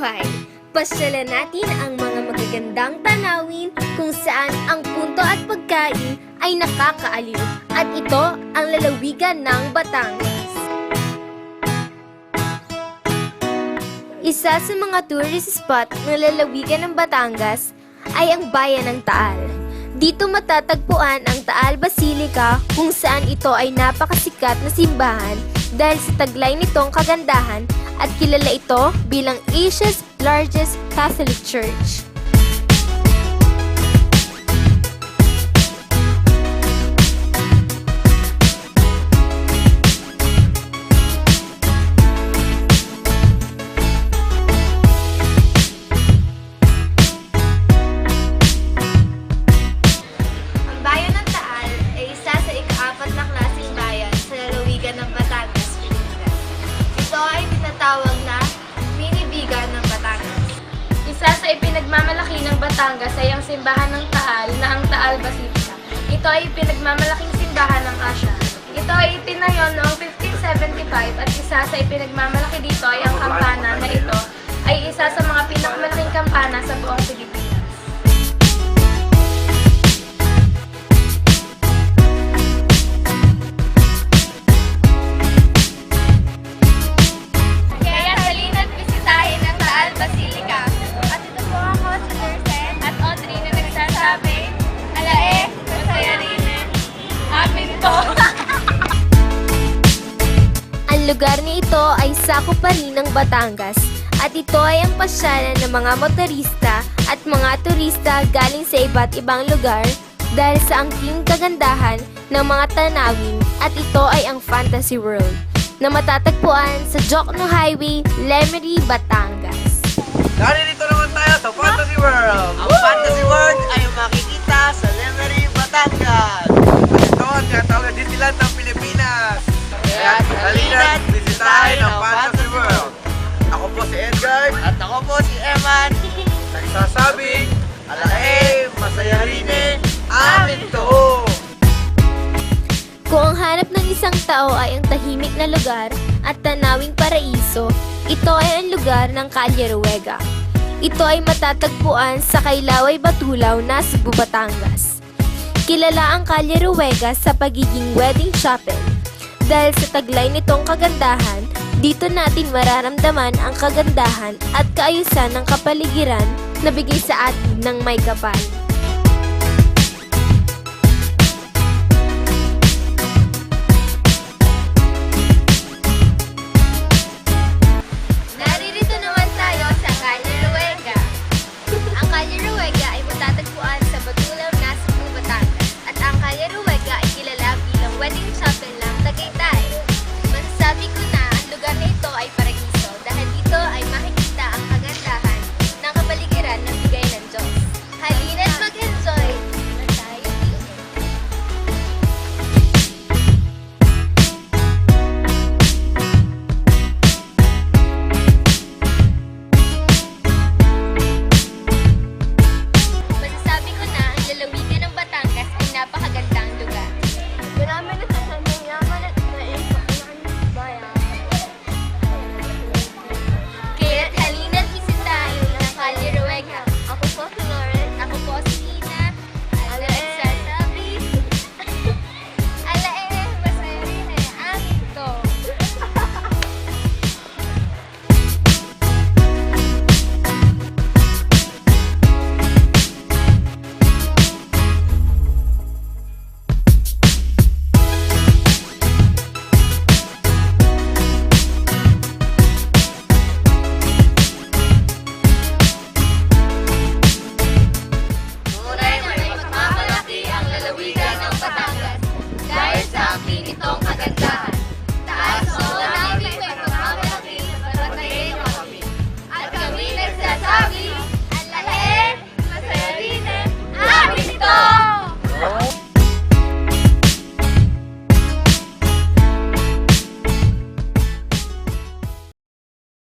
Albay. Pasyalan natin ang mga magagandang tanawin kung saan ang punto at pagkain ay nakakaaliw. At ito ang lalawigan ng Batangas. Isa sa mga tourist spot ng lalawigan ng Batangas ay ang bayan ng Taal. Dito matatagpuan ang Taal Basilica kung saan ito ay napakasikat na simbahan dahil sa taglay nitong kagandahan at kilala ito bilang Asia's largest Catholic Church. Ang bayan ng Taal ay isa sa ika-4 na klaseng bayan sa lalawigan ng Batangas, Pilipinas. Ito ay tinatawag na mini-bigan ng Batangas. Isa sa ipinagmamalaki ng Batangas ay ang simbahan ng Taal na ang Taal Basilica. Ito ay ipinagmamalaking simbahan ng Asia. Ito ay itinayo noong 1575 at isa sa ipinagmamalaki dito ay ang kampana na ito ay isa sa mga pinakamalaking kampana sa buong Pilipinas. Kaya halina't bisitahin ang Taal Basilica. At ito po ako, si Dersen at Audrey na nagsasabi, Alae, masaya rin eh. Amin po! Ang lugar ni ito ay sakop pa rin ng Batangas at ito ay ang pasyalan ng mga motorista at mga turista galing sa iba't ibang lugar dahil sa angking kagandahan ng mga tanawin at ito ay ang Fantasy World na matatagpuan sa Jokno Highway, Lemery, Batangas. Narito naman tayo sa Fantasy World! Ang Fantasy World ay makikita sa Lemery, Batangas. Ito ang tinatawag na Disneyland ng Pilipinas! Kaya halina't bisitahin ang Fantasy World! Ako po si Edgar, At ako po si Eman. nagsasabing, Alae, masaya rin eh, amin to! Kung ang hanap ng isang tao ay ang tahimik na lugar at tanawing paraiso, ito ay ang lugar ng Calle Ruega. Ito ay matatagpuan sa Kailaway Batulaw na Cebu, Batangas. Kilala ang Calle Ruega sa pagiging wedding chapel. Dahil sa taglay nitong kagandahan, dito natin mararamdaman ang kagandahan at kaayusan ng kapaligiran na bigay sa atin ng may kapal. Naririto naman tayo sa Calle Ruega. Ang Calle Ruega ay matatagpuan sa Batulaw na Cebu, Batangas. At ang Calle Ruega ay kilala bilang wedding chapel ng Tagaytay. Masasabi ko na ang lugar na ito ay paraiso dahil dito ay makikita ang kagandahan ng kapaligiran ng bigay ng Diyos. Halina't mag-enjoy na tayo dito. Masasabi ko na ang lalawigan ng Batangas ay napakagandang lugar. Marami na sa kanyang yaman at naipak ng bayan. Kaya't halina't bisitahin ang Calle Ruega. Ako po si Lauren. Ako po si Ina. Nagsasabi. Alae, masaya rin eh. Amin to. Tunay na may pagmamalaki ang lalawigan ng Batangas dahil sa aking itong kagandahan.